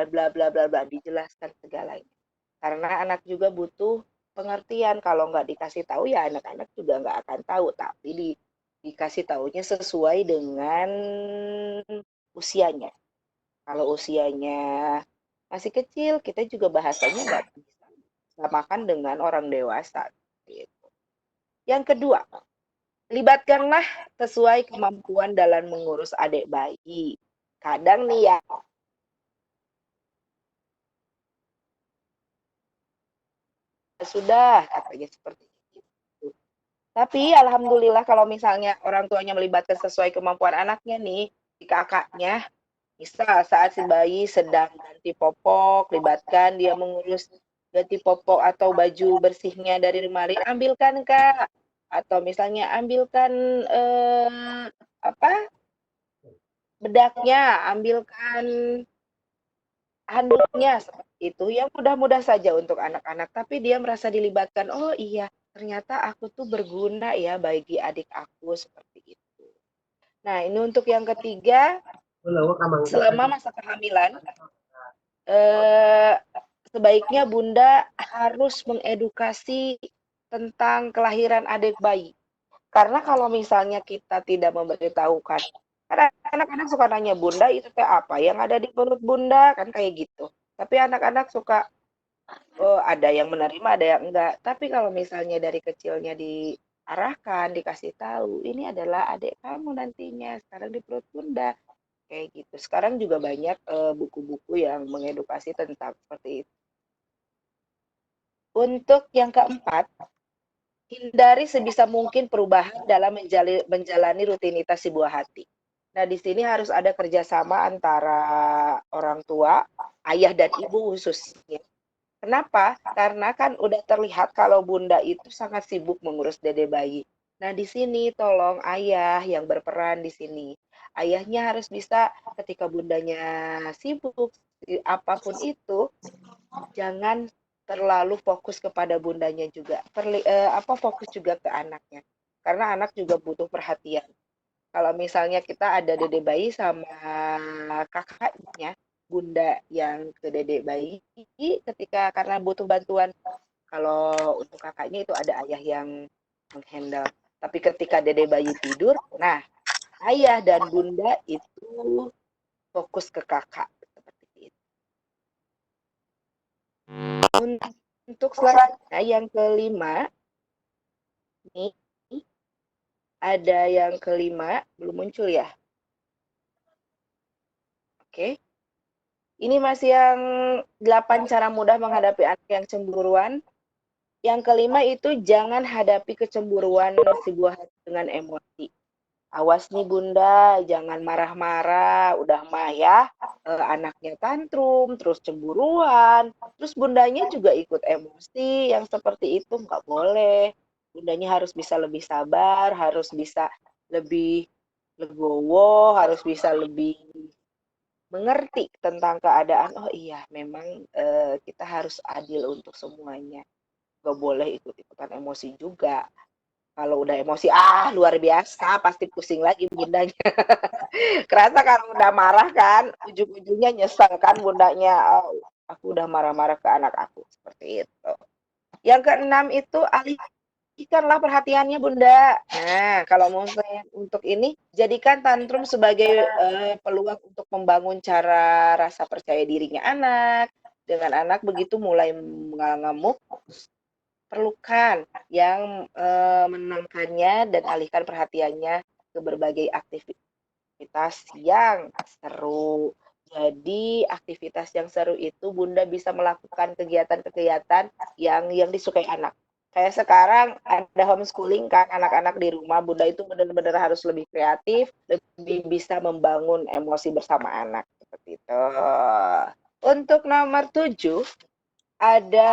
bla bla bla bla, dijelaskan segalanya. Karena anak juga butuh pengertian, kalau nggak dikasih tahu ya anak-anak juga nggak akan tahu, tapi dikasih tahunya sesuai dengan usianya. Kalau usianya masih kecil, kita juga bahasanya nggak bisa samakan dengan orang dewasa. Gitu. Yang kedua, libatkanlah sesuai kemampuan dalam mengurus adik bayi. Kadang nih ya, sudah katanya seperti itu. Tapi alhamdulillah kalau misalnya orang tuanya melibatkan sesuai kemampuan anaknya nih, si kakaknya, misal saat si bayi sedang ganti popok, libatkan dia mengurus ganti popok atau baju bersihnya dari lemari, ambilkan Kak. Atau misalnya ambilkan apa bedaknya, ambilkan handuknya seperti itu. Yang mudah-mudah saja untuk anak-anak, tapi dia merasa dilibatkan. Oh iya, ternyata aku tuh berguna ya bagi adik aku seperti itu. Nah, ini untuk yang ketiga, selama masa kehamilan, eh, sebaiknya Bunda harus mengedukasi tentang kelahiran adik bayi. Karena kalau misalnya kita tidak memberitahukan, karena anak-anak suka nanya Bunda itu teh apa yang ada di perut Bunda kan kayak gitu. Tapi anak-anak suka oh ada yang menerima, ada yang enggak. Tapi kalau misalnya dari kecilnya diarahkan, dikasih tahu, ini adalah adik kamu nantinya, sekarang di perut Bunda. Kayak gitu. Sekarang juga banyak buku-buku yang mengedukasi tentang seperti itu. Untuk yang keempat, hindari sebisa mungkin perubahan dalam menjalani rutinitas si buah hati. Nah, di sini harus ada kerjasama antara orang tua, ayah dan ibu khususnya. Kenapa? Karena kan udah terlihat kalau bunda itu sangat sibuk mengurus dede bayi. Nah, di sini tolong ayah yang berperan di sini. Ayahnya harus bisa ketika bundanya sibuk, apapun itu, jangan terlalu fokus kepada bundanya juga. Fokus juga ke anaknya. Karena anak juga butuh perhatian. Kalau misalnya kita ada dede bayi sama kakaknya, bunda yang ke dede bayi, ketika karena butuh bantuan, kalau untuk kakaknya itu ada ayah yang menghandle. Tapi ketika dede bayi tidur, nah ayah dan bunda itu fokus ke kakak. Seperti itu. Untuk selanjutnya yang kelima, nih ada yang kelima belum muncul ya. Oke. Ini masih yang 8 cara mudah menghadapi anak yang cemburuan. Yang kelima itu jangan hadapi kecemburuan si buah hati dengan emosi. Awas nih bunda, jangan marah-marah, udah mah ya, anaknya tantrum, terus cemburuan, terus bundanya juga ikut emosi, yang seperti itu nggak boleh. Bundanya harus bisa lebih sabar, harus bisa lebih legowo, harus bisa lebih mengerti tentang keadaan. Oh iya, memang kita harus adil untuk semuanya. Gak boleh ikut-ikutan emosi juga. Kalau udah emosi, luar biasa, pasti pusing lagi bundanya. Kerasa kalau udah marah kan, ujung-ujungnya nyesel kan bundanya. Oh, aku udah marah-marah ke anak aku. Seperti itu. Yang keenam itu alihkanlah perhatiannya bunda. Nah, kalau misalnya untuk ini, jadikan tantrum sebagai peluang untuk membangun cara rasa percaya dirinya anak. Dengan anak begitu mulai mengamuk, perlukan yang menenangkannya dan alihkan perhatiannya ke berbagai aktivitas yang seru. Jadi aktivitas yang seru itu Bunda bisa melakukan kegiatan-kegiatan yang disukai anak. Kayak sekarang ada homeschooling kan anak-anak di rumah, Bunda itu benar-benar harus lebih kreatif, lebih bisa membangun emosi bersama anak seperti itu. Untuk nomor 7 ada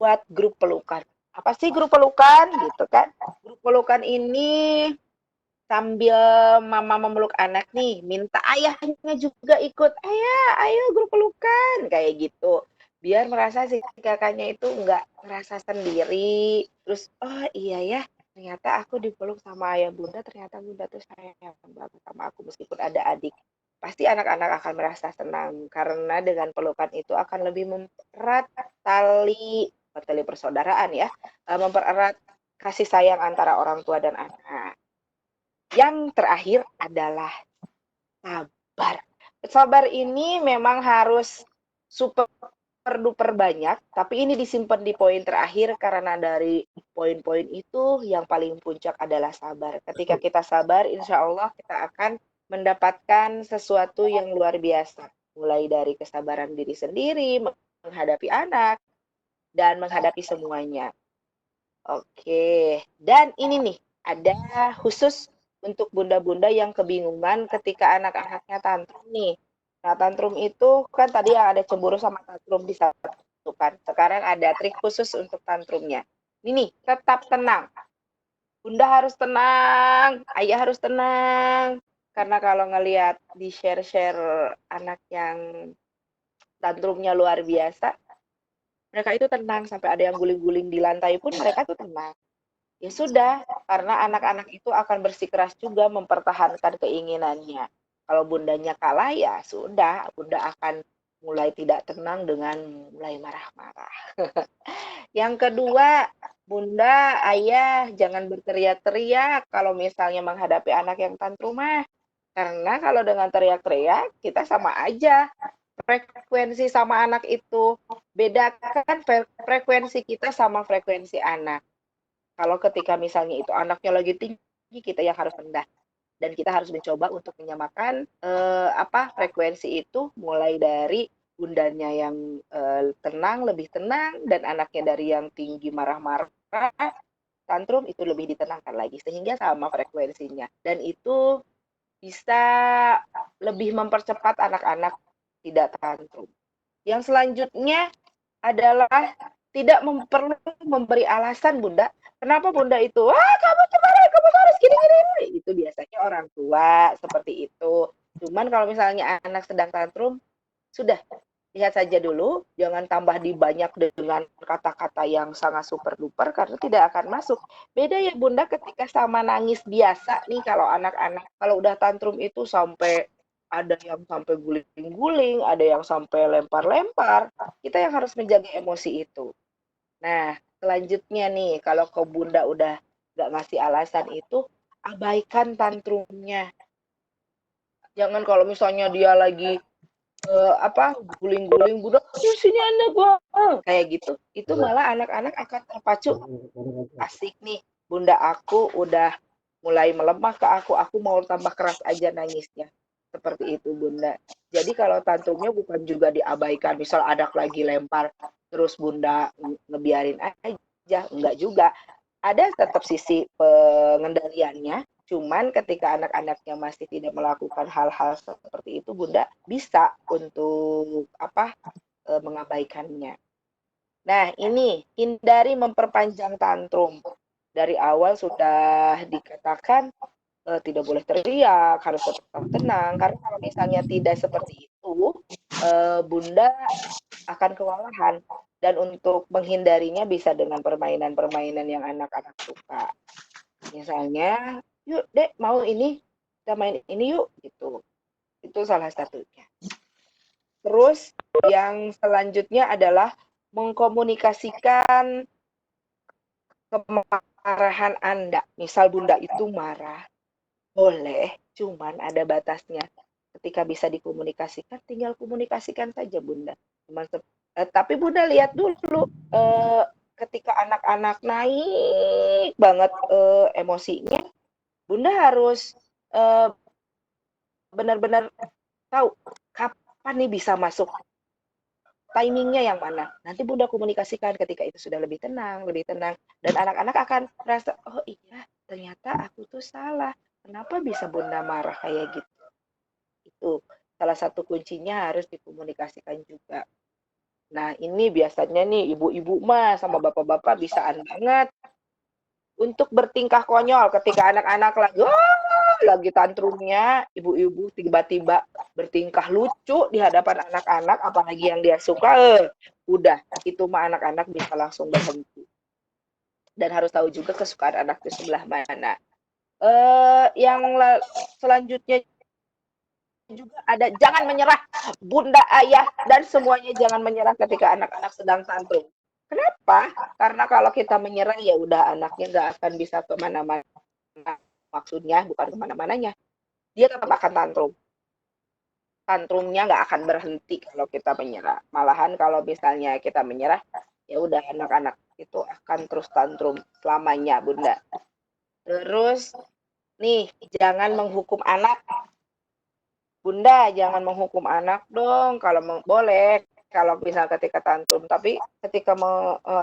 buat grup pelukan. Apa sih grup pelukan gitu kan? Grup pelukan ini sambil mama memeluk anak nih, minta ayahnya juga ikut. Ayah, ayo grup pelukan kayak gitu. Biar merasa si kakaknya itu nggak ngerasa sendiri. Terus, oh iya ya, ternyata aku dipeluk sama ayah bunda, ternyata bunda tuh sayang banget sama aku meskipun ada adik. pasti anak-anak akan merasa senang karena dengan pelukan itu akan lebih mempererat tali persaudaraan ya, mempererat kasih sayang antara orang tua dan anak. Yang terakhir adalah sabar. Sabar ini memang harus super duper banyak, tapi ini disimpan di poin terakhir karena dari poin-poin itu yang paling puncak adalah sabar. Ketika kita sabar, insya Allah kita akan mendapatkan sesuatu yang luar biasa. Mulai dari kesabaran diri sendiri, menghadapi anak, dan menghadapi semuanya. Oke, dan ini nih, ada khusus untuk bunda-bunda yang kebingungan ketika anak-anaknya tantrum nih. Nah, tantrum itu kan tadi yang ada cemburu sama tantrum disatukan. Sekarang ada trik khusus untuk tantrumnya. Ini nih, tetap tenang. Bunda harus tenang, ayah harus tenang. Karena kalau ngelihat di share-share anak yang tantrumnya luar biasa, mereka itu tenang sampai ada yang guling-guling di lantai pun mereka tuh tenang. Ya sudah, karena anak-anak itu akan bersikeras juga mempertahankan keinginannya. Kalau bundanya kalah, ya sudah, bunda akan mulai tidak tenang dengan mulai marah-marah. Yang kedua, bunda, ayah, jangan berteriak-teriak kalau misalnya menghadapi anak yang tantrumah. Karena kalau dengan teriak-teriak, kita sama aja. Frekuensi sama anak itu. Bedakan frekuensi kita sama frekuensi anak. Kalau ketika misalnya itu anaknya lagi tinggi, kita yang harus rendah. Dan kita harus mencoba untuk menyamakan frekuensi itu mulai dari bundanya yang tenang, lebih tenang, dan anaknya dari yang tinggi marah-marah, tantrum itu lebih ditenangkan lagi sehingga sama frekuensinya. Dan itu bisa lebih mempercepat anak-anak tidak tantrum. Yang selanjutnya adalah tidak perlu memberi alasan bunda. Kenapa bunda itu? Wah, kamu kemarin, kamu harus gini-gini. Itu biasanya orang tua seperti itu. Cuman kalau misalnya anak sedang tantrum, sudah lihat saja dulu, jangan tambah dibanyak dengan kata-kata yang sangat super duper karena tidak akan masuk. Beda ya bunda ketika sama nangis biasa nih kalau anak-anak kalau udah tantrum itu sampai ada yang sampai guling-guling, ada yang sampai lempar-lempar. Kita yang harus menjaga emosi itu. Nah, selanjutnya nih, kalau ke bunda udah nggak ngasih alasan itu, abaikan tantrumnya. Jangan kalau misalnya dia lagi guling-guling bunda, sini anak gua kayak gitu. Itu malah anak-anak akan terpacu. Asik nih, bunda aku udah mulai melemah ke aku mau tambah keras aja nangisnya. Seperti itu bunda. Jadi kalau tantrumnya bukan juga diabaikan, misal anak lagi lempar, terus bunda ngebiarin aja, enggak juga. Ada tetap sisi pengendaliannya, cuman ketika anak-anaknya masih tidak melakukan hal-hal seperti itu, bunda bisa untuk mengabaikannya. Nah, ini hindari memperpanjang tantrum. Dari awal sudah dikatakan tidak boleh teriak, harus tetap tenang. Karena kalau misalnya tidak seperti itu, bunda akan kewalahan. Dan untuk menghindarinya bisa dengan permainan-permainan yang anak-anak suka. Misalnya, yuk dek mau ini, kita main ini yuk, gitu. Itu salah satunya. Terus yang selanjutnya adalah mengkomunikasikan kemarahan Anda. Misal bunda itu marah, boleh, cuman ada batasnya. Ketika bisa dikomunikasikan, tinggal komunikasikan saja bunda. Tapi bunda lihat dulu, ketika anak-anak naik banget emosinya, bunda harus benar-benar tahu kapan nih bisa masuk timingnya yang mana. Nanti bunda komunikasikan ketika itu sudah lebih tenang, dan anak-anak akan merasa, oh iya, ternyata aku tuh salah. Kenapa bisa bunda marah kayak gitu? Itu salah satu kuncinya harus dikomunikasikan juga. Nah, ini biasanya nih ibu-ibu mah sama bapak-bapak bisaan banget untuk bertingkah konyol ketika anak-anak lagi tantrumnya, ibu-ibu tiba-tiba bertingkah lucu di hadapan anak-anak, apalagi yang dia suka, udah, itu mah anak-anak bisa langsung berhenti. Dan harus tahu juga kesukaan anak di sebelah mana. Yang selanjutnya juga ada, jangan menyerah, bunda, ayah, dan semuanya jangan menyerah ketika anak-anak sedang tantrum. Kenapa? Karena kalau kita menyerah ya udah anaknya nggak akan bisa kemana-mana. Maksudnya bukan kemana-mananya, dia tetap akan tantrum. Tantrumnya nggak akan berhenti kalau kita menyerah. Malahan kalau misalnya kita menyerah, ya udah anak-anak itu akan terus tantrum selamanya, bunda. Terus nih, jangan menghukum anak. Bunda, jangan menghukum anak dong. Kalau boleh, kalau bisa ketika tantrum. Tapi ketika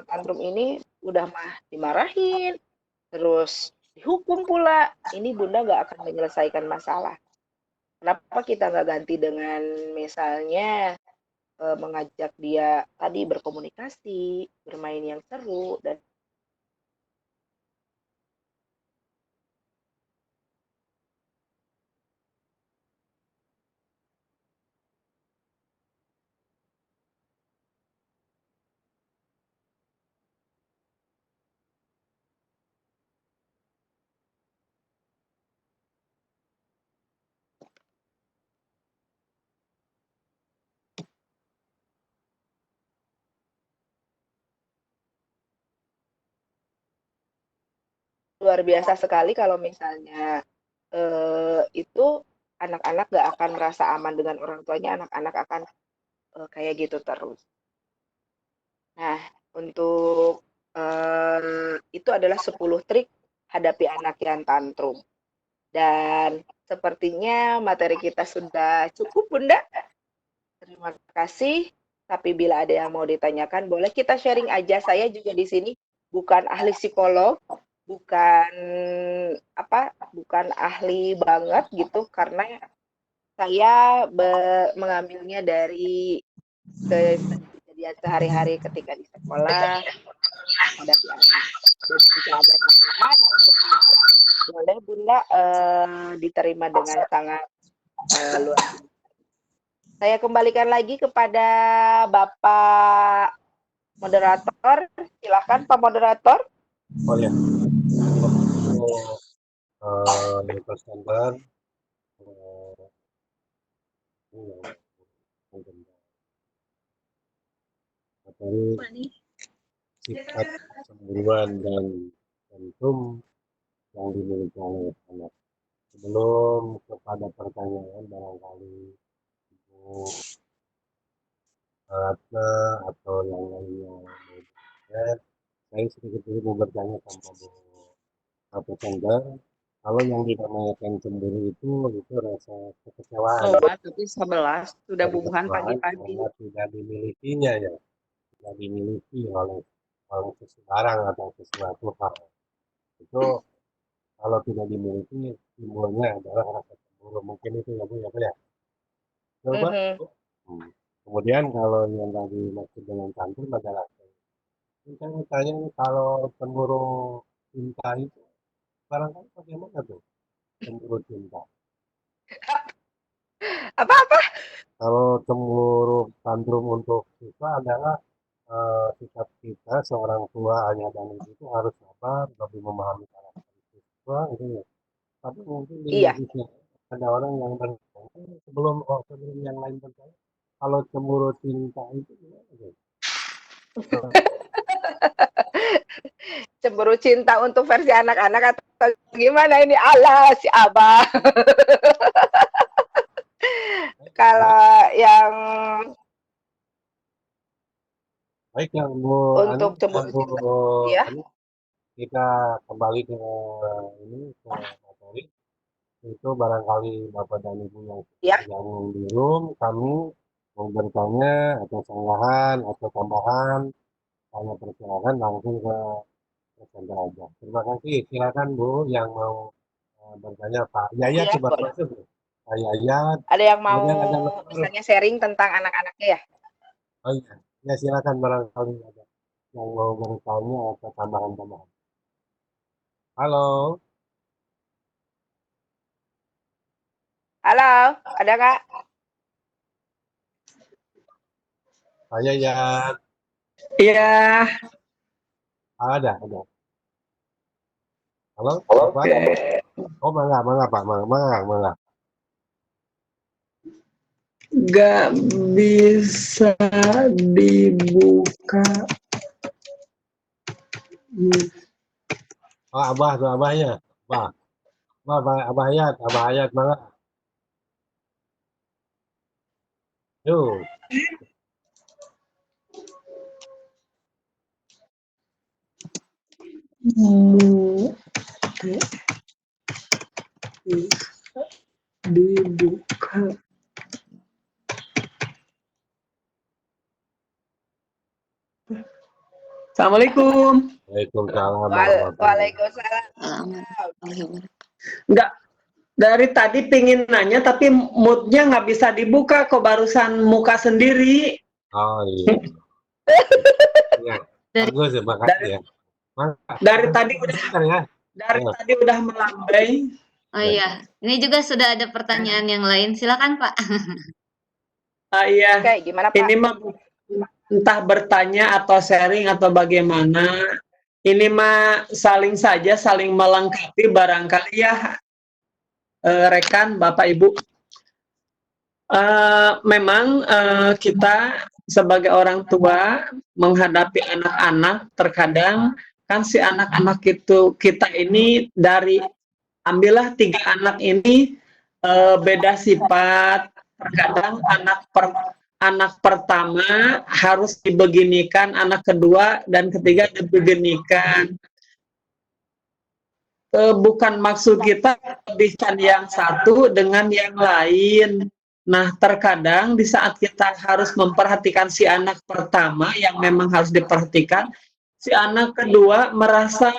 tantrum ini udah dimarahin, terus dihukum pula. Ini bunda nggak akan menyelesaikan masalah. Kenapa kita nggak ganti dengan misalnya mengajak dia tadi berkomunikasi, bermain yang seru, dan luar biasa sekali kalau misalnya itu anak-anak nggak akan merasa aman dengan orang tuanya, anak-anak akan kayak gitu terus. Nah, untuk itu adalah 10 trik hadapi anak yang tantrum. Dan sepertinya materi kita sudah cukup, Bunda. Terima kasih. Tapi bila ada yang mau ditanyakan, boleh kita sharing aja. Saya juga di sini bukan ahli psikolog, bukan bukan ahli banget gitu, karena saya mengambilnya dari kejadian sehari-hari ketika di sekolah menghadapi anak. Dan jika ada tambahan untuk boleh bunda diterima dengan sangat luar biasa. Saya kembalikan lagi kepada Bapak moderator. Silakan Pak moderator. Oh ya, untuk presenter materi sifat kecemburuan dan tantrum yang dimiliki oleh anak. Sebelum kepada pertanyaan barangkali Ibu Ratna atau yang lainnya mau bertanya, saya sedikit dulu mau bertanya sama Bu presenter. Kalau yang dinamakan cemburu itu rasa kekecewaan. Tapi 11 sudah bubuhan pagi-pagi. Karena tidak dimilikinya ya, tidak dimiliki oleh seseorang atau sesuatu hal. Itu kalau tidak dimiliki timbulnya adalah rasa cemburu. Mungkin itu ya Bu ya Bu ya. Coba. Kemudian kalau yang tadi maksud dengan tantrum adalah saya tanya kalau cemburu cinta itu barangkali bagaimana tuh cemburu cinta? Apa-apa? Kalau cemburu tantrum untuk siswa adalah sikap kita seorang tua ayah dan ibu itu harus sabar, lebih memahami karakter siswa gitu ya. Tapi mungkin di Iya. sisi ada orang yang bertanya sebelum yang lain bertanya, kalau cemburu cinta itu gimana sih? Cemburu cinta untuk versi anak-anak atau gimana ini? Allah si Abah. Kalau yang Baik yang Bu Ani, untuk cemburu Bu cinta, ya, Ani, kita kembali ke ini ke materi. Itu barangkali Bapak dan Ibu ya. yang di room, kami mau bertanya atau sanggahan atau tambahan, saya persilakan langsung ke presenter aja. Terima kasih. Silakan Bu yang mau bertanya Pak Yayat Iya, coba boleh. masuk. Pak Yayat. Ada yang mau Kemudian ada nomor. misalnya sharing tentang anak-anaknya ya? Oh iya, ya silakan barangkali ada yang mau bertanya atau tambahan-tambahan. Halo, Halo, ada Kak? Pak Yayat. Iya. Ada. Halo, Bapak? Oke. Oh, mangga Pak, mangga. Nggak bisa dibuka. Oh, Abah tuh Abahnya. Abah. Abah Hayat mana? Tuh. Mu- dibuka. Assalamualaikum. Waalaikumsalam warahmatullahi. Waalaikumsalam. Nggak, dari tadi pingin nanya tapi moodnya nggak bisa dibuka kok, barusan muka sendiri. Oh iya. Iya. Bagus ya, makasih Dari, ya. Mangga. dari tadi udah Sebentar ya. dari Ya. tadi udah melambai. Oh iya, ini juga sudah ada pertanyaan yang lain. Silakan Pak. Iya, Oke, gimana Pak? ini mah entah bertanya atau sharing atau bagaimana. Ini mah saling saja, saling melengkapi barangkali ya, rekan, Bapak, Ibu. Memang kita sebagai orang tua menghadapi anak-anak, terkadang kan si anak-anak itu kita ini dari ambillah 3 anak ini beda sifat. Terkadang anak pertama harus dibeginikan, anak kedua dan ketiga dibeginikan. Bukan maksud kita lebihkan yang satu dengan yang lain. Nah, terkadang di saat kita harus memperhatikan si anak pertama yang memang harus diperhatikan, si anak kedua merasa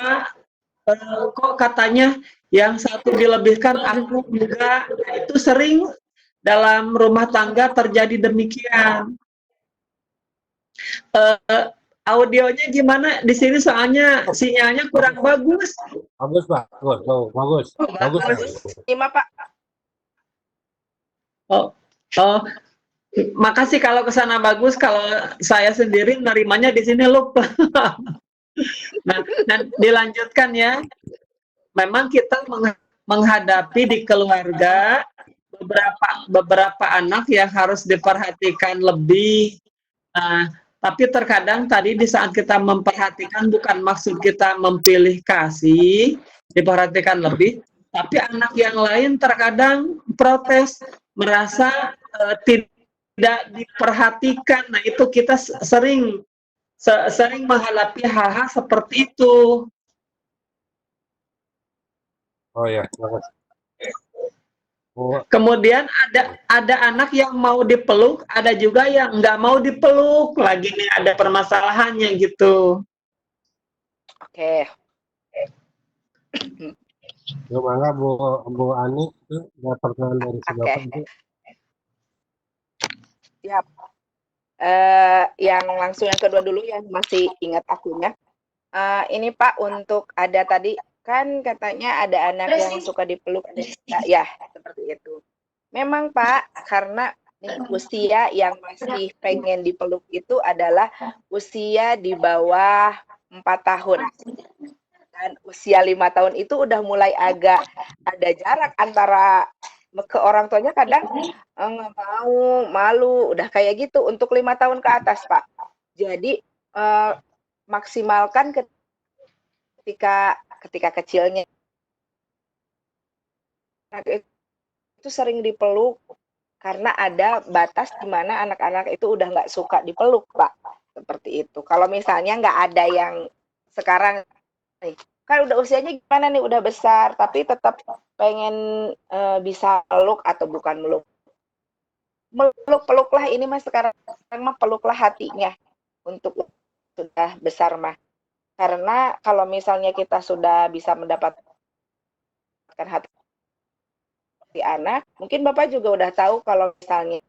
kok katanya yang satu dilebihkan, aku enggak. Nah, itu sering dalam rumah tangga terjadi demikian. Audionya gimana di sini, soalnya sinyalnya kurang bagus. Bagus, Pak. Bagus. Bagus. Bagus. Lima Pak. Oh, makasih kalau kesana bagus. Kalau saya sendiri nerimanya di sini lupa. Nah, dilanjutkan ya. Memang kita menghadapi di keluarga beberapa anak yang harus diperhatikan lebih. Tapi terkadang tadi di saat kita memperhatikan bukan maksud kita memilih kasih, diperhatikan lebih, tapi anak yang lain terkadang protes, merasa tidak diperhatikan. Nah, itu kita sering menghadapi hal-hal seperti itu. Oh ya, makasih. Oh, Kemudian ada anak yang mau dipeluk, ada juga yang nggak mau dipeluk. Lagi nih ada permasalahannya gitu. Oke. gimana Bu Ani itu ada pertanyaan dari si Bapak itu? Siap. Yang langsung yang kedua dulu yang masih ingat akunnya. Ini Pak, untuk ada tadi kan katanya ada anak yang suka dipeluk, ada tidak, ya seperti itu. Memang Pak, karena usia yang masih pengen dipeluk itu adalah usia di bawah 4 tahun. Dan usia 5 tahun itu udah mulai agak ada jarak antara ke orang tuanya, kadang nggak mau, malu, udah kayak gitu untuk 5 tahun ke atas Pak. Jadi maksimalkan ketika kecilnya itu sering dipeluk, karena ada batas di mana anak-anak itu udah nggak suka dipeluk Pak, seperti itu. Kalau misalnya nggak ada yang sekarang nih, kan udah usianya gimana nih, udah besar tapi tetap pengen bisa peluk atau bukan peluklah ini mah sekarang mah peluklah hatinya untuk sudah besar mah. Karena kalau misalnya kita sudah bisa mendapatkan hati anak, mungkin Bapak juga udah tahu kalau misalnya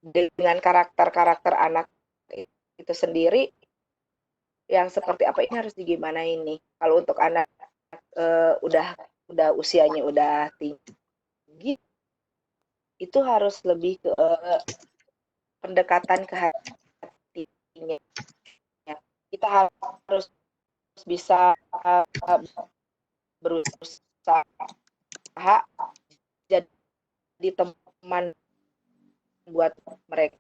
dengan karakter anak itu sendiri yang seperti apa, ini harus digimana ini. Kalau untuk anak udah usianya udah tinggi, itu harus lebih ke pendekatan ke hatinya. Kita harus bisa berusaha jadi teman buat mereka,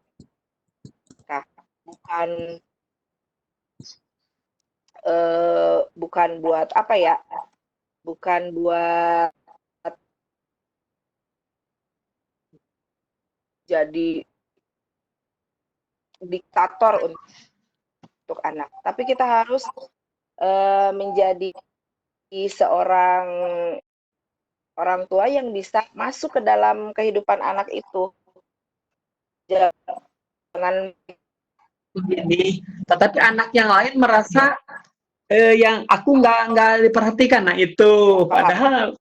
bukan bukan buat apa ya, bukan buat jadi diktator untuk anak, tapi kita harus menjadi seorang orang tua yang bisa masuk ke dalam kehidupan anak itu. Jangan Ini, tetapi anak yang lain merasa yang aku nggak diperhatikan. Nah itu, padahal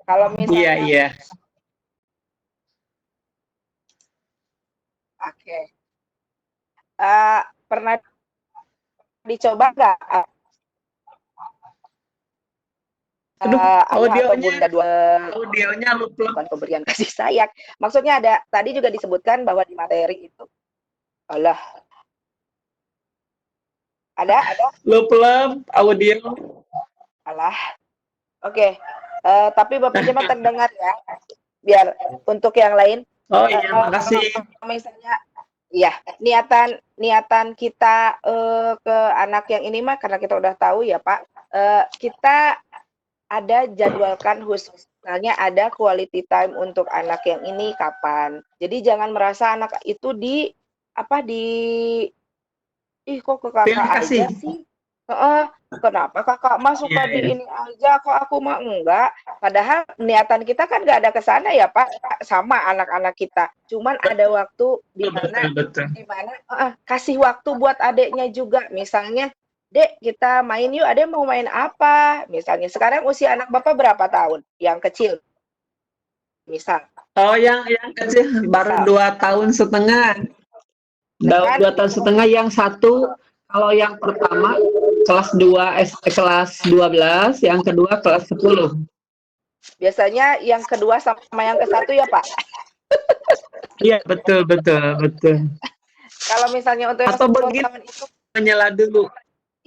kalau iya misalnya iya. oke, pernah dicoba nggak Aduh, ayah atau audionya bunda dua, audionya lupa. bukan pemberian kasih sayang, maksudnya ada tadi juga disebutkan bahwa di materi itu Allah ada Lupa audio. Allah oke. Tapi Bapak cuma terdengar ya, biar untuk yang lain. Oh iya, makasih. Misalnya ya niatan kita ke anak yang ini mah karena kita udah tahu ya Pak, kita ada jadwalkan khusus, misalnya ada quality time untuk anak yang ini kapan. Jadi jangan merasa anak itu di ih kok ke kakak Pilih kasih. aja sih. Kenapa kakak mah suka Iya, di iya. ini aja, kok aku mah enggak. Padahal niatan kita kan nggak ada ke sana ya Pak, sama anak-anak kita. Cuman ada waktu di mana kasih waktu buat adeknya juga. Misalnya, Dek, kita main yuk. Adek mau main apa? Misalnya sekarang usia anak Bapak berapa tahun? Yang kecil. Misal. Oh, yang kecil baru 2 tahun setengah. Kan? 2 tahun setengah, yang satu kalau yang pertama kelas 2 kelas 12, yang kedua kelas 10. Biasanya yang kedua sama yang ke satu ya Pak. Iya, betul. Kalau misalnya untuk yang Atau 10 begini, tahun itu, menyela dulu.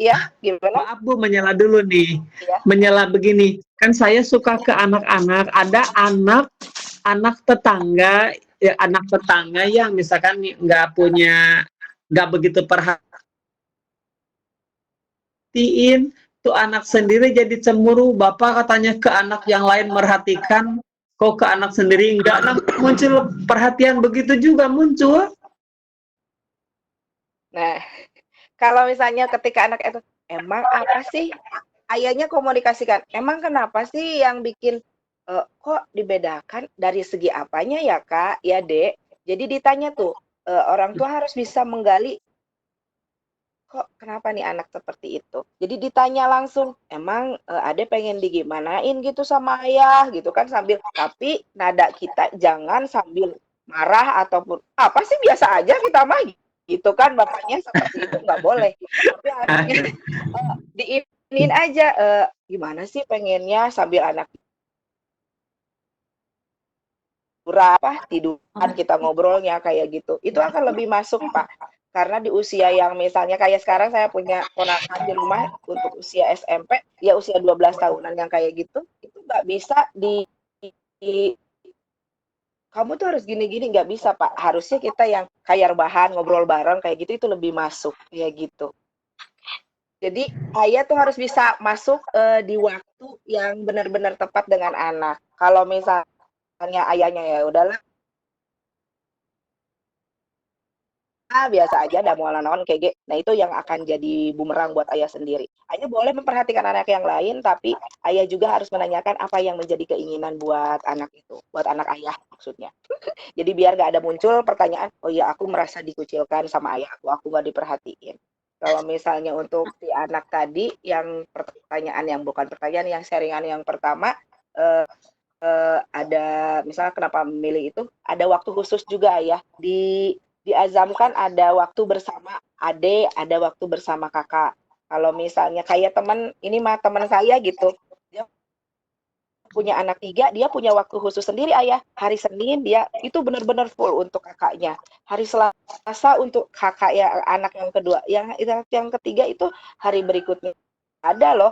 iya gimana? Maaf Bu, menyela dulu nih. Iya. Menyela begini, kan saya suka ke anak-anak, ada anak tetangga, ya anak tetangga yang misalkan nggak begitu perhatiin, tuh anak sendiri jadi cemburu. Bapak katanya ke anak yang lain merhatikan, kok ke anak sendiri enggak. Nah, muncul perhatian begitu juga muncul. Nah, kalau misalnya ketika anak itu, emang apa sih? Ayahnya komunikasikan, emang kenapa sih yang bikin kok dibedakan dari segi apanya ya Kak, ya Dek? Jadi ditanya tuh, orang tua harus bisa menggali, kok kenapa nih anak seperti itu? Jadi ditanya langsung, emang Ade pengen digimanain gitu sama ayah gitu kan, sambil, tapi nada kita jangan sambil marah ataupun apa sih, biasa aja kita mah gitu kan, bapaknya seperti itu nggak boleh. Tapi harusnya diinin aja, gimana sih pengennya sambil anak tiduran kita ngobrolnya kayak gitu. Itu akan lebih masuk Pak. Karena di usia yang misalnya kayak sekarang saya punya ponakan di rumah untuk usia SMP, ya usia 12 tahunan yang kayak gitu, itu nggak bisa kamu tuh harus gini-gini, nggak bisa Pak. Harusnya kita yang kayak bahan ngobrol bareng kayak gitu, itu lebih masuk kayak gitu. Jadi ayah tuh harus bisa masuk di waktu yang benar-benar tepat dengan anak. Kalau misalnya ayahnya ya udahlah, biasa aja, ada mualan naon kayak gitu. Nah itu yang akan jadi bumerang buat ayah sendiri. Ayah boleh memperhatikan anak yang lain, tapi ayah juga harus menanyakan apa yang menjadi keinginan buat anak itu, buat anak ayah maksudnya. Jadi biar gak ada muncul pertanyaan, oh iya aku merasa dikucilkan sama ayah aku nggak diperhatiin. Kalau misalnya untuk si anak tadi, yang pertanyaan yang bukan pertanyaan, yang sharingan yang pertama, ada misalnya kenapa memilih itu, ada waktu khusus juga ya, diazamkan ada waktu bersama ade, ada waktu bersama kakak. Kalau misalnya kayak teman, ini mah teman saya gitu, dia punya anak 3, dia punya waktu khusus sendiri ayah. Hari Senin dia itu benar-benar full untuk kakaknya. Hari Selasa untuk kakak ya, anak yang kedua. Yang ketiga itu hari berikutnya. Ada loh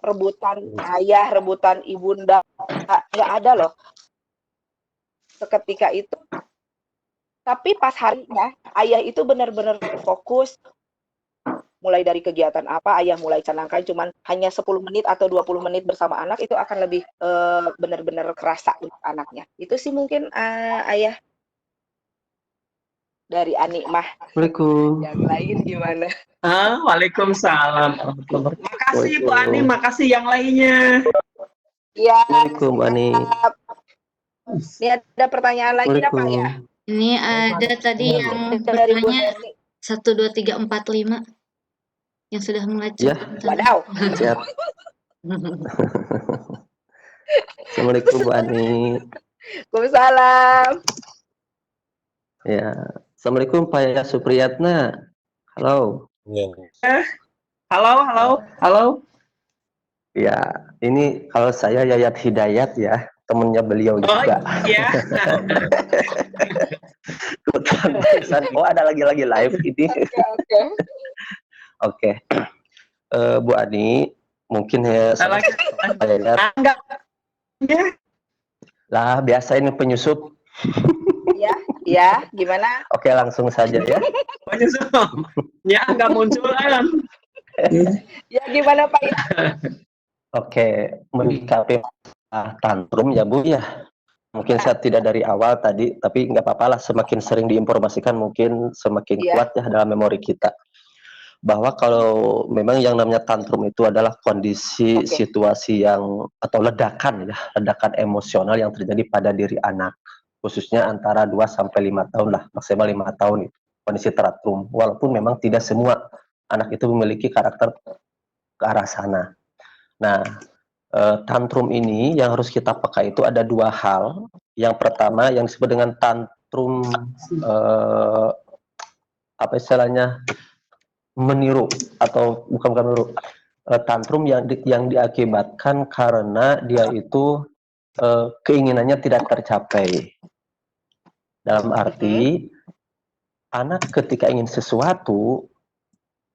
rebutan ayah, rebutan ibunda, nggak ada loh. Seketika itu Tapi pas harinya, ayah itu benar-benar fokus, mulai dari kegiatan apa, ayah mulai canangkan cuman hanya 10 menit atau 20 menit bersama anak, itu akan lebih benar-benar kerasa untuk anaknya. Itu sih mungkin ayah dari Ani mah. Assalamualaikum. Yang lain gimana? Waalaikumsalam. Makasih Bu Ani, makasih yang lainnya. Iya, Assalamualaikum Bu Ani. siap. Ini ada pertanyaan lagi ya Pak ya? Ini ada tadi yang Dari Bu bertanya Neni. 1, 2, 3, 4, 5 yang sudah mengajukan. Wadaw. Siap. Assalamualaikum Bu Ani. Waalaikumsalam. Ya. Assalamualaikum Pak Supriyatna. Halo. Iya. Halo. Ya, ini kalau saya Yayat Hidayat ya, temennya beliau juga. Iya. Oh, ada lagi live ini. Oke. Oke. Bu Ani, mungkin ya Enggak. lah biasa ini penyusup. Ya, gimana? Oke, langsung saja ya. Penyusup. Ya, enggak muncul kan. Ya, gimana Pak? Oke, menyikapi tantrum ya Bu ya. Mungkin saya tidak dari awal tadi, tapi nggak apa-apa lah, semakin sering diinformasikan mungkin semakin kuat ya dalam memori kita. Bahwa kalau memang yang namanya tantrum itu adalah kondisi situasi yang atau ledakan emosional yang terjadi pada diri anak, khususnya antara 2 sampai 5 tahun lah, maksimal 5 tahun itu kondisi tantrum. Walaupun memang tidak semua anak itu memiliki karakter ke arah sana. Nah, tantrum ini yang harus kita peka itu ada 2 hal. Yang pertama yang disebut dengan tantrum apa istilahnya, meniru atau bukan meniru, tantrum yang diakibatkan karena dia itu keinginannya tidak tercapai. Dalam arti anak ketika ingin sesuatu,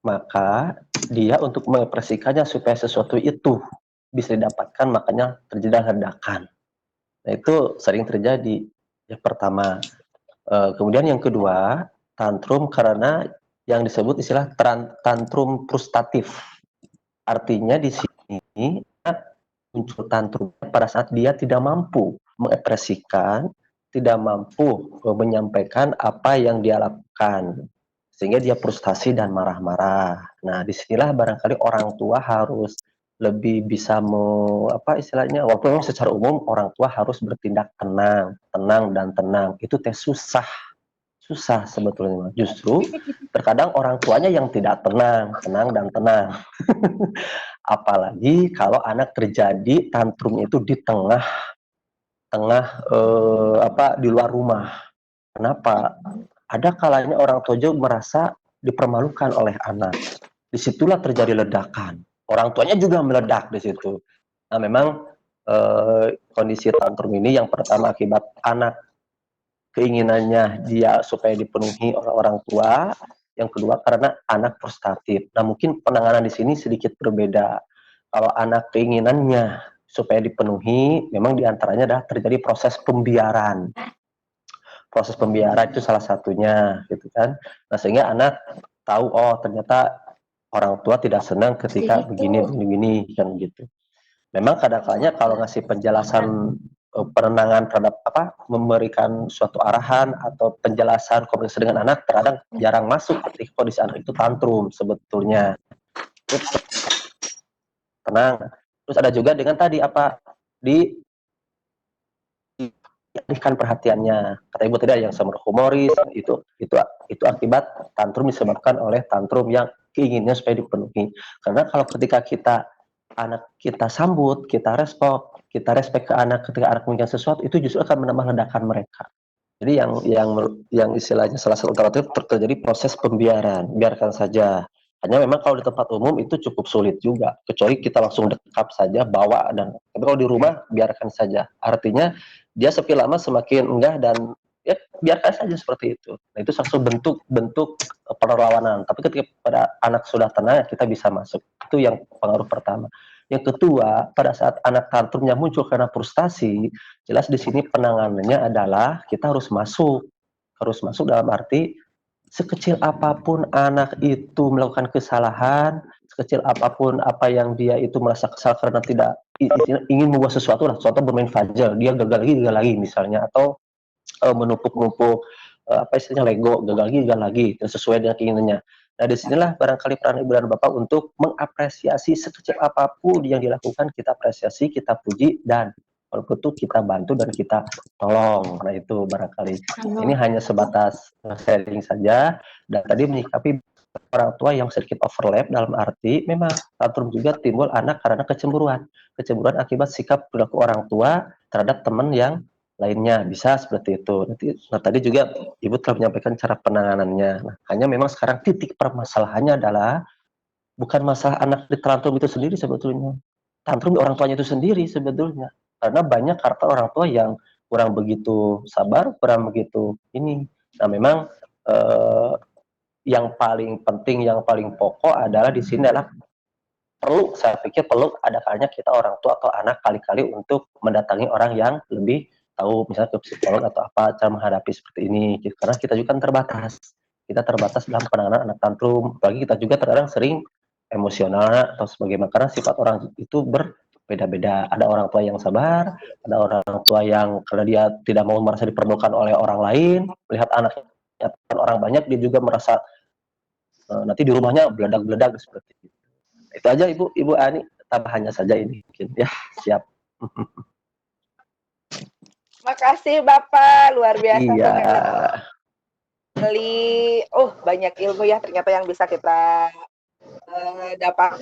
maka dia untuk mengekspresikannya supaya sesuatu itu bisa didapatkan, makanya terjadi ledakan. Nah, itu sering terjadi. Yang pertama. Kemudian yang kedua, tantrum karena yang disebut istilah tantrum frustratif. Artinya di sini muncul tantrum pada saat dia tidak mampu mengekspresikan, tidak mampu menyampaikan apa yang dia lakukan, sehingga dia frustasi dan marah-marah. Nah, disinilah barangkali orang tua harus lebih bisa apa istilahnya, walaupun secara umum orang tua harus bertindak tenang dan tenang. Itu susah sebetulnya. Justru terkadang orang tuanya yang tidak tenang dan tenang. Apalagi kalau anak terjadi tantrum itu di tengah di luar rumah. Kenapa? Ada kalanya orang tua juga merasa dipermalukan oleh anak. Disitulah terjadi ledakan. Orang tuanya juga meledak di situ. Nah, memang kondisi tantrum ini yang pertama akibat anak keinginannya dia supaya dipenuhi oleh orang tua, yang kedua karena anak frustratif. Nah, mungkin penanganan di sini sedikit berbeda. Kalau anak keinginannya supaya dipenuhi, memang diantaranya adalah terjadi proses pembiaran. Proses pembiaran itu salah satunya, gitu kan. Nah, sehingga anak tahu, oh ternyata orang tua tidak senang ketika begini, kan gitu. Memang kadang-kadang kalau ngasih penjelasan penenangan terhadap memberikan suatu arahan atau penjelasan komunikasi dengan anak, terkadang jarang masuk ketika kondisi anak itu tantrum sebetulnya. Tenang. Terus ada juga dengan tadi dialihkan perhatiannya. Kata Ibu tadi yang sama humoris, itu akibat tantrum disebabkan oleh tantrum yang keinginannya supaya dipenuhi. Karena kalau ketika anak kita sambut, kita respect ke anak ketika anak menginginkan sesuatu, itu justru akan menambah ledakan mereka. Jadi yang istilahnya salah satu alternatif terjadi proses pembiaran, biarkan saja. Hanya memang kalau di tempat umum itu cukup sulit juga, kecuali kita langsung dekap saja, bawa, tapi kalau di rumah biarkan saja. Artinya dia sepi lama semakin enggah, dan ya biarkan saja seperti itu. Nah, itu salah satu bentuk perlawanan. Tapi ketika pada anak sudah tenang, kita bisa masuk. Itu yang pengaruh pertama. Yang kedua, pada saat anak tantrumnya muncul karena frustasi, jelas di sini penanganannya adalah kita harus masuk harus masuk dalam arti sekecil apapun anak itu melakukan kesalahan, sekecil apapun apa yang dia itu merasa kesal karena tidak ingin membuat sesuatu lah, contoh bermain fajar, dia gagal lagi misalnya, atau menumpuk-numpuk apa istilahnya Lego, gagal lagi dan sesuai dengan keinginannya. Nah, disinilah barangkali peran ibu dan bapak untuk mengapresiasi sekecil apapun yang dilakukan, kita apresiasi, kita puji, dan kalau butuh kita bantu dan kita tolong. Nah, itu barangkali. Ini hanya sebatas sharing saja, dan tadi menyikapi orang tua yang sedikit overlap dalam arti memang tantrum juga timbul anak karena kecemburuan akibat sikap perilaku orang tua terhadap teman yang lainnya, bisa seperti itu. Nah, tadi juga Ibu telah menyampaikan cara penanganannya. Nah, hanya memang sekarang titik permasalahannya adalah bukan masalah anak di tantrum itu sendiri sebetulnya. Tantrum orang tuanya itu sendiri sebetulnya. Karena banyak karakter orang tua yang kurang begitu sabar, kurang begitu ini. Nah, memang yang paling penting, yang paling pokok adalah di sini adalah saya pikir perlu ada kalanya kita orang tua atau anak kali-kali untuk mendatangi orang yang lebih tahu, misalnya ke psikolog atau apa, cara menghadapi seperti ini. Karena kita juga kan terbatas. Kita terbatas dalam penanganan anak tantrum. Apalagi kita juga terkadang sering emosional atau sebagaimana. Karena sifat orang itu berbeda-beda. Ada orang tua yang sabar, ada orang tua yang karena dia tidak mau merasa diperlukan oleh orang lain, melihat anaknya orang banyak, dia juga merasa nanti di rumahnya beledak-beledak seperti itu. Itu aja Ibu Ani, tambahannya saja ini mungkin ya. Siap. Makasih Bapak, luar biasa Iya. sekali. Oh, banyak ilmu ya ternyata yang bisa kita dapat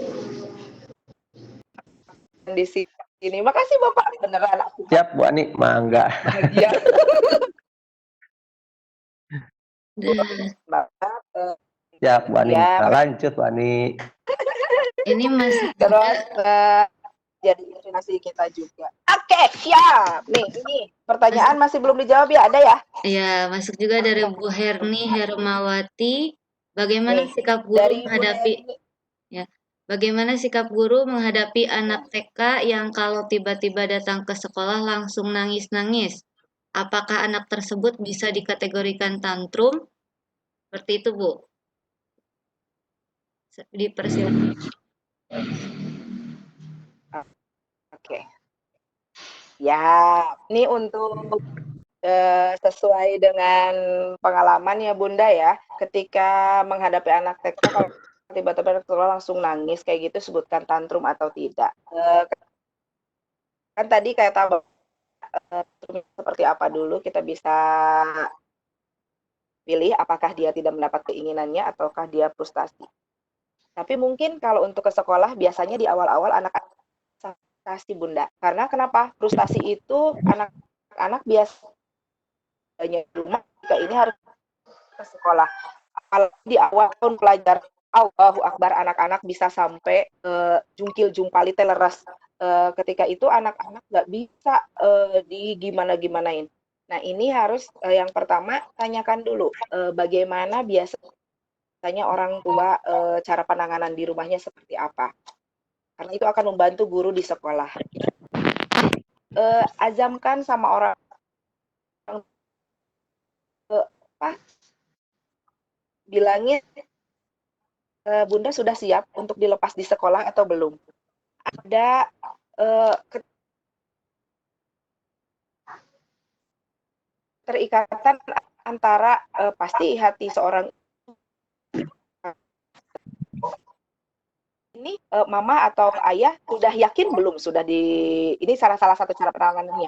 di sini. Makasih Bapak, beneran aku. Siap Bu Ani, mangga. Bahagia. Bapak, Siap Bu Ani, ya, lanjut Bu Ani. Ini masih terus jadi inspirasi kita juga. Oke, siap. Nih, ini pertanyaan masih belum dijawab ya, ada ya? ya masuk juga dari Bu Herni Hermawati. Bagaimana Nih, sikap guru dari menghadapi bagaimana sikap guru menghadapi anak TK yang kalau tiba-tiba datang ke sekolah langsung nangis-nangis? Apakah anak tersebut bisa dikategorikan tantrum? Seperti itu, Bu. Dipersilakan. Oke. Ya, ini untuk sesuai dengan pengalaman ya Bunda ya, ketika menghadapi anak TK kalau tiba-tiba langsung nangis kayak gitu, sebutkan tantrum atau tidak. Kan tadi kayak tahu seperti apa dulu, kita bisa pilih apakah dia tidak mendapat keinginannya ataukah dia frustasi. Tapi mungkin kalau untuk ke sekolah biasanya di awal-awal anak-anak frustasi Bunda. Karena kenapa? Frustasi itu anak-anak biasanya di rumah jika ini harus ke sekolah. Kalau di awal tahun pelajaran Allahu Akbar, anak-anak bisa sampai jungkil jumpali teleras. Ketika itu anak-anak nggak bisa di gimana-gimanain. Nah, ini harus yang pertama tanyakan dulu bagaimana biasanya orang tua cara penanganan di rumahnya seperti apa. Karena itu akan membantu guru di sekolah. Azamkan sama orang bilangnya Bunda sudah siap untuk dilepas di sekolah atau belum? Ada keterikatan antara pasti hati seorang ini mama atau ayah sudah yakin belum sudah ini salah satu cara penanganannya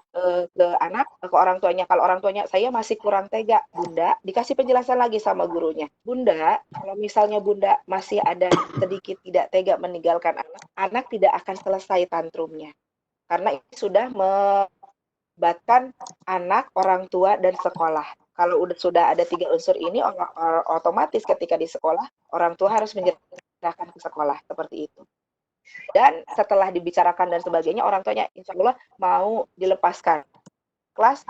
ke anak, ke orang tuanya. Kalau orang tuanya saya masih kurang tega, Bunda dikasih penjelasan lagi sama gurunya. Bunda, kalau misalnya Bunda masih ada sedikit tidak tega meninggalkan anak tidak akan selesai tantrumnya. Karena ini sudah melibatkan anak, orang tua, dan sekolah. Kalau sudah ada 3 unsur ini, otomatis ketika di sekolah, orang tua harus menyerahkan ke sekolah, seperti itu. Dan setelah dibicarakan dan sebagainya, orang tuanya insya Allah mau dilepaskan. Kelas,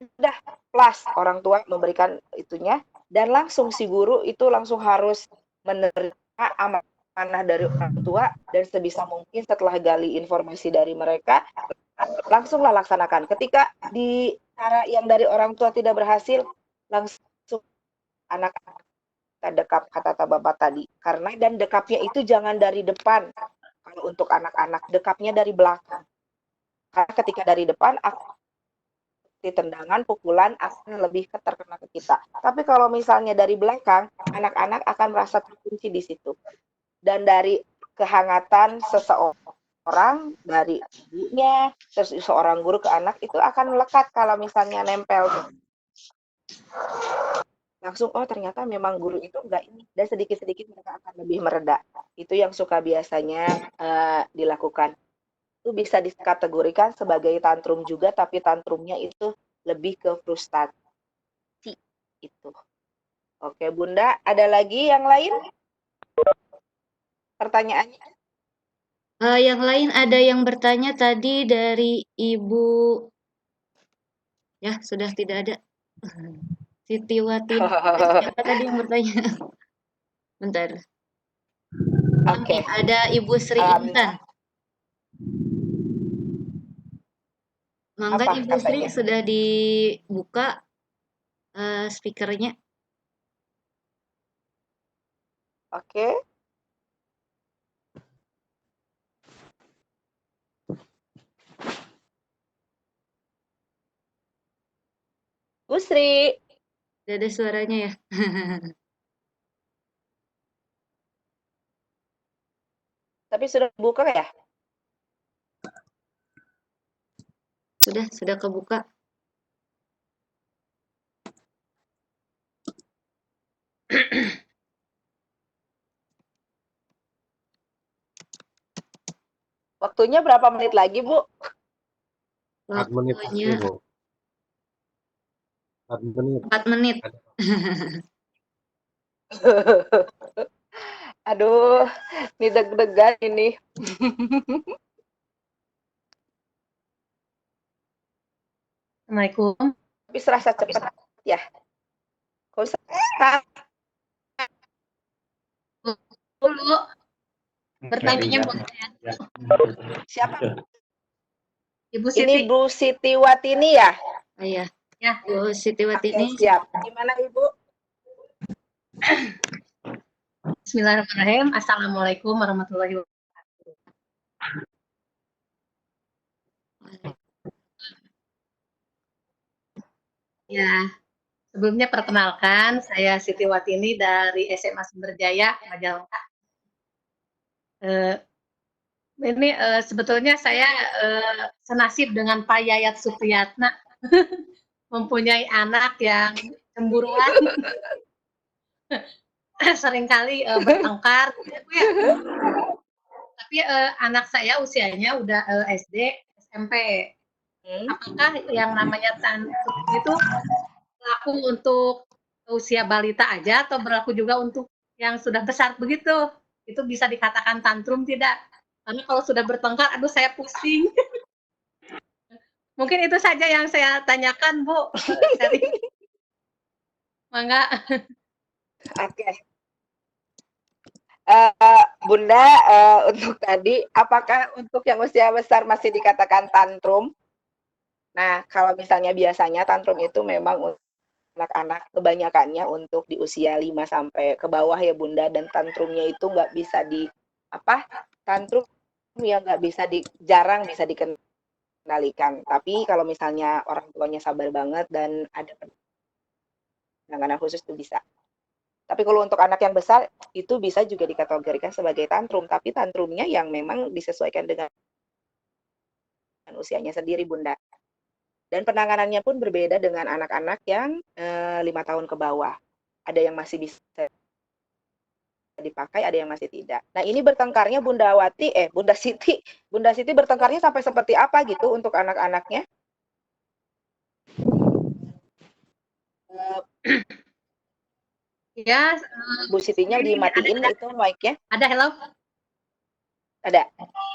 udah plus, orang tua memberikan itunya, dan langsung si guru itu langsung harus menerima amanah dari orang tua, dan sebisa mungkin setelah gali informasi dari mereka, langsunglah laksanakan. Ketika di cara yang dari orang tua tidak berhasil, langsung anak kita dekap kata Bapak tadi. Karena dan dekapnya itu jangan dari depan. Kalau untuk anak-anak, dekapnya dari belakang. Karena ketika dari depan, tendangan, pukulan akan lebih terkena ke kita. Tapi kalau misalnya dari belakang, anak-anak akan merasa terkunci di situ. Dan dari kehangatan seseorang, dari ibunya, terus seorang guru ke anak, itu akan melekat kalau misalnya nempel. Langsung, oh ternyata memang guru itu enggak ini. Dan sedikit-sedikit mereka akan lebih mereda. Itu yang suka biasanya dilakukan. Itu bisa dikategorikan sebagai tantrum juga, tapi tantrumnya itu lebih ke frustasi itu. Oke, Bunda, ada lagi yang lain? Pertanyaannya? Yang lain ada yang bertanya tadi dari Ibu, ya sudah tidak ada. Siti Watin. Siapa tadi yang bertanya? Bentar. Oke. Ada Ibu Sri Intan. Mangga Apa Ibu Sri katanya? sudah dibuka speakernya. Oke. Bu Sri. Sudah ada suaranya ya. Tapi sudah buka ya? Sudah kebuka. Waktunya berapa menit lagi, Bu? 4 menit lagi, Waktunya Bu. 4 menit. 4 menit. Aduh, ini deg-degan ini. Assalamualaikum. Tapi serasa cepat ya. Kok bisa? Dulu bertanya buat saya. Siapa? Ibu Ini Siti. Bu Siti Watini ya? Oh iya. Ya. Bu Siti Oke, Watini. siap. Gimana Ibu? Bismillahirrahmanirrahim. Assalamualaikum warahmatullahi wabarakatuh. Ya, sebelumnya perkenalkan, saya Siti Watini dari SMA Sumberjaya, Majalengka. Ini sebetulnya saya senasib dengan Pak Yayat Supriyatna, mempunyai anak yang cemburuan, seringkali bertengkar, gitu ya. Tapi anak saya usianya udah SD, SMP. Apakah yang namanya tantrum itu berlaku untuk usia balita aja atau berlaku juga untuk yang sudah besar begitu? Itu bisa dikatakan tantrum tidak? Karena kalau sudah bertengkar, aduh saya pusing. Mungkin itu saja yang saya tanyakan, Bu. Sering. Mangga. Oke. Bunda, untuk tadi, apakah untuk yang usia besar masih dikatakan tantrum? Nah, kalau misalnya biasanya tantrum itu memang anak-anak kebanyakannya untuk di usia 5 sampai ke bawah ya Bunda, dan tantrumnya itu nggak bisa tantrum yang nggak bisa jarang bisa dikendalikan. Tapi kalau misalnya orang tuanya sabar banget dan ada penanganan khusus itu bisa. Tapi kalau untuk anak yang besar itu bisa juga dikategorikan sebagai tantrum, tapi tantrumnya yang memang disesuaikan dengan usianya sendiri Bunda. Dan penanganannya pun berbeda dengan anak-anak yang 5 tahun ke bawah. Ada yang masih bisa dipakai, ada yang masih tidak. Nah, ini bertengkarnya Bunda Siti bertengkarnya sampai seperti apa gitu untuk anak-anaknya? Ya, Bu Sitinya dimatiin itu mic-nya? ada, hello? Ada.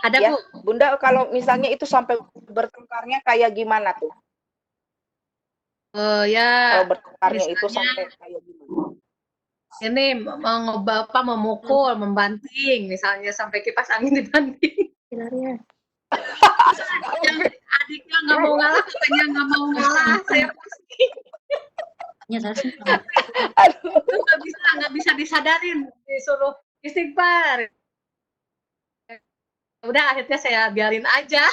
Ada, Ya, Bu. Bunda kalau misalnya itu sampai bertengkarnya kayak gimana tuh? Ya, Kalau bertengkarnya itu misalnya sampai kayak gimana? ini Bapak memukul, membanting, misalnya sampai kipas angin dibanting. Yang adiknya nggak mau ngalah, katanya nggak mau ngalah, saya pusing. Ya, harusnya sama. Aduh, Itu nggak bisa disadarin, disuruh istighfar. Udah akhirnya saya biarin aja.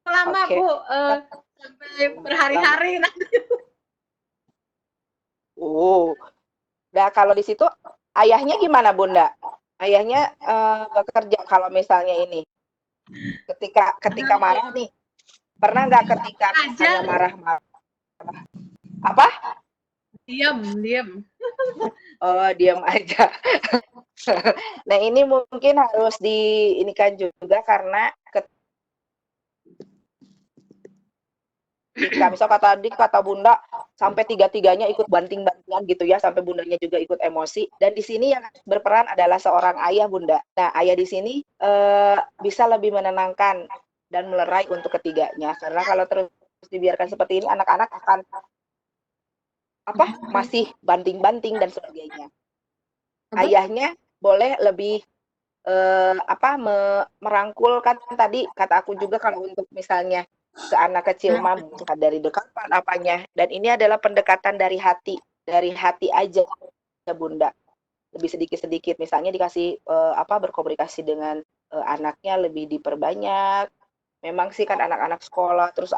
Lama oke. Bu, sampai Lama. berhari-hari. Nah kalau di situ ayahnya gimana Bunda? Ayahnya bekerja kalau misalnya ini ketika marah nih. Pernah nggak ketika misalnya Aja, marah-marah apa? diam. Oh, diam aja. Nah, ini mungkin harus diinikan juga karena ketika misal kata Bunda sampai tiga-tiganya ikut banting-bantingan gitu ya, sampai bundanya juga ikut emosi. Dan di sini yang berperan adalah seorang ayah Bunda. Nah, ayah di sini bisa lebih menenangkan dan melerai untuk ketiganya. Karena kalau terus dibiarkan seperti ini, anak-anak akan masih banting-banting dan sebagainya. Ayahnya boleh lebih merangkul, kan tadi kata aku juga kalau untuk misalnya ke anak kecil mah dari dekatan apanya, dan ini adalah pendekatan dari hati aja ya Bunda, lebih sedikit-sedikit misalnya dikasih berkomunikasi dengan anaknya lebih diperbanyak. Memang sih kan anak-anak sekolah terus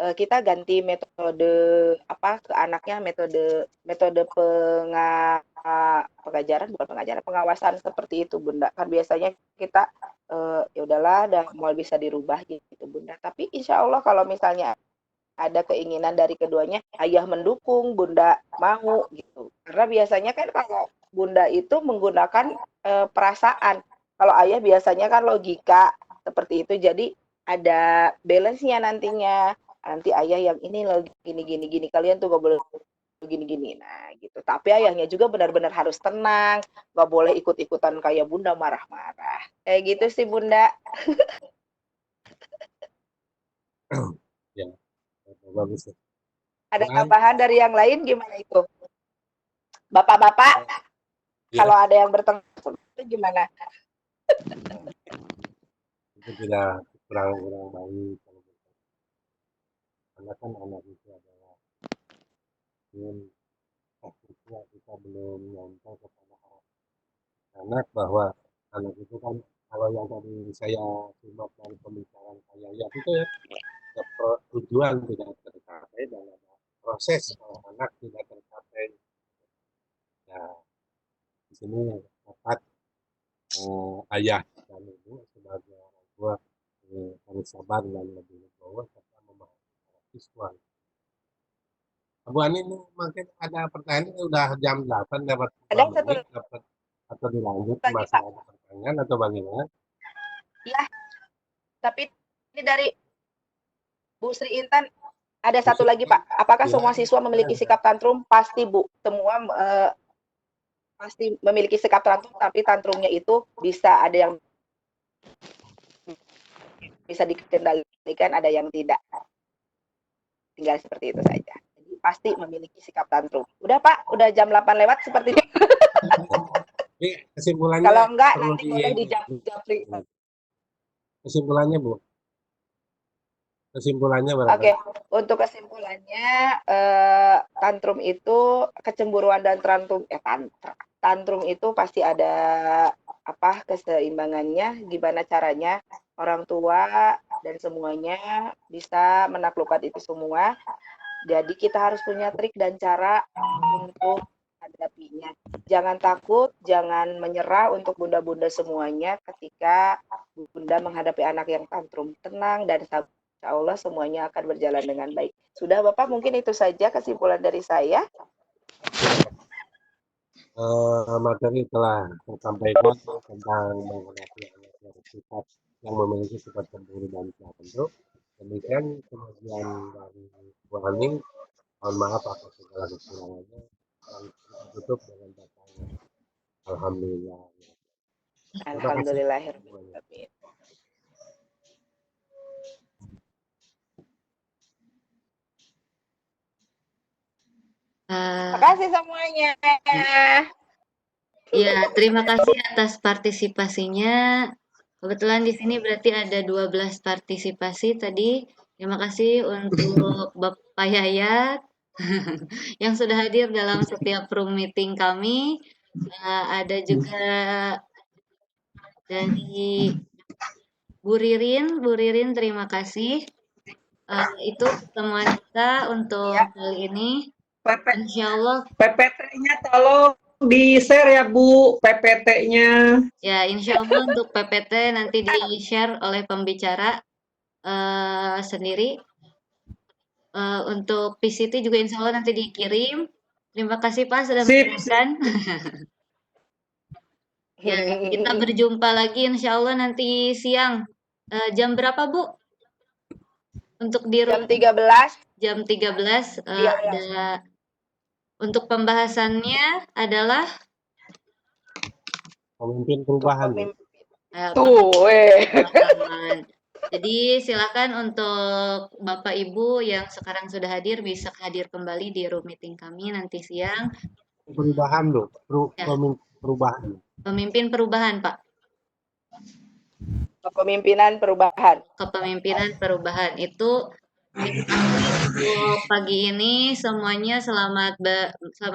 kita ganti metode ke anaknya, metode pengawasan seperti itu Bunda. Kan biasanya kita ya udahlah mau bisa dirubah gitu Bunda. Tapi insya Allah kalau misalnya ada keinginan dari keduanya, ayah mendukung, Bunda mau gitu. Karena biasanya kan kalau Bunda itu menggunakan perasaan. Kalau ayah biasanya kan logika seperti itu. Jadi ada balance-nya nantinya. Nanti ayah yang ini loh gini, kalian tuh gak boleh gini. Nah gitu. Tapi ayahnya juga benar-benar harus tenang, gak boleh ikut-ikutan kayak Bunda marah-marah. Kayak gitu sih Bunda. Ya, bagus ya. Ada Dan tambahan dari yang lain gimana itu? Bapak-bapak, ya, kalau ada yang bertengkar itu gimana? itu tidak kurang baik karena kan anak itu adalah mungkin takutnya kita belum nyampe kepada anak bahwa anak itu kan kalau yang tadi saya simak dari pembicaraan saya ya itu ya tujuan tidak tercapai dan ada proses kalau anak tidak tercapai. Ya, di sini dapat ayah dan ibu sebagai orang tua harus sabar dan lebih legowo serta memahami para siswa. Bu Ani ini mungkin ada pertanyaan, udah jam 8 dapat 2 Ada satu menit dapat atau dilanjut lagi masih Pak. ada pertanyaan atau bagaimana? Ya, tapi ini dari Bu Sri Intan ada satu lagi Pak. Apakah Ya, semua siswa memiliki sikap tantrum? Pasti Bu. Semua pasti memiliki sikap tantrum, tapi tantrumnya itu bisa ada yang bisa dikendalikan, ada yang tidak. Tinggal seperti itu saja. Jadi pasti memiliki sikap tantrum. Udah Pak, udah jam 8 lewat sepertinya. Ini kesimpulannya Kalau enggak perlu nanti boleh dijapri. kesimpulannya Bu. Kesimpulannya berapa? Oke, untuk kesimpulannya tantrum itu kecemburuan dan tantrum itu pasti ada keseimbangannya, gimana caranya orang tua dan semuanya bisa menaklukkan itu semua. Jadi kita harus punya trik dan cara untuk hadapinya. Jangan takut, jangan menyerah untuk bunda-bunda semuanya ketika bunda menghadapi anak yang tantrum. Tenang dan sabar. Insya Allah semuanya akan berjalan dengan baik. Sudah Bapak, mungkin itu saja kesimpulan dari saya. Materi telah tersampaikan tentang menghadapi anak yang memiliki sifat cemburu dan tantrum. Demikian kemudian dari Bu Ani, mohon maaf atas segala kekurangannya dan kita tutup dengan bacaan alhamdulillah. Terima kasih semuanya. Alhamdulillahirrahmanirrahim. Terima kasih semuanya. Ya, terima kasih atas partisipasinya. Kebetulan di sini berarti ada 12 partisipasi tadi. Terima kasih untuk Bapak Yayat yang sudah hadir dalam setiap room meeting kami. Ada juga dari Bu Ririn terima kasih. Itu pertemuan kita untuk Ya. kali ini. PP Insya Allah, PPT-nya tolong di-share ya Bu, PPT-nya. ya insya Allah untuk PPT nanti di-share oleh pembicara sendiri. Untuk PCT juga insya Allah nanti dikirim. Terima kasih Pak sudah Sip. mendengarkan. Ya, kita berjumpa lagi insya Allah nanti siang. Jam berapa Bu? Untuk di Jam 13. jam 13 Iya, ada untuk pembahasannya adalah Pemimpin perubahan, Bu. Tuh, pengalaman. Jadi silakan untuk Bapak Ibu yang sekarang sudah hadir bisa hadir kembali di room meeting kami nanti siang. Perubahan, Bu. Ya. Perubahan. Pemimpin perubahan, Pak. Kepemimpinan perubahan. Kepemimpinan perubahan itu untuk pagi ini semuanya selamat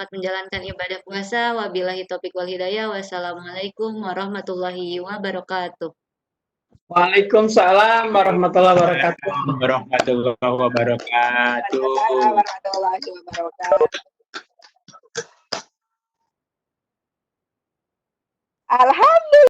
menjalankan ibadah puasa. Wabillahi taufiq wal hidayah. Wassalamualaikum warahmatullahi wabarakatuh. Waalaikumsalam warahmatullahi wabarakatuh. Warahmatullahi wabarakatuh. Warahmatullahi wabarakatuh. Alhamdulillah.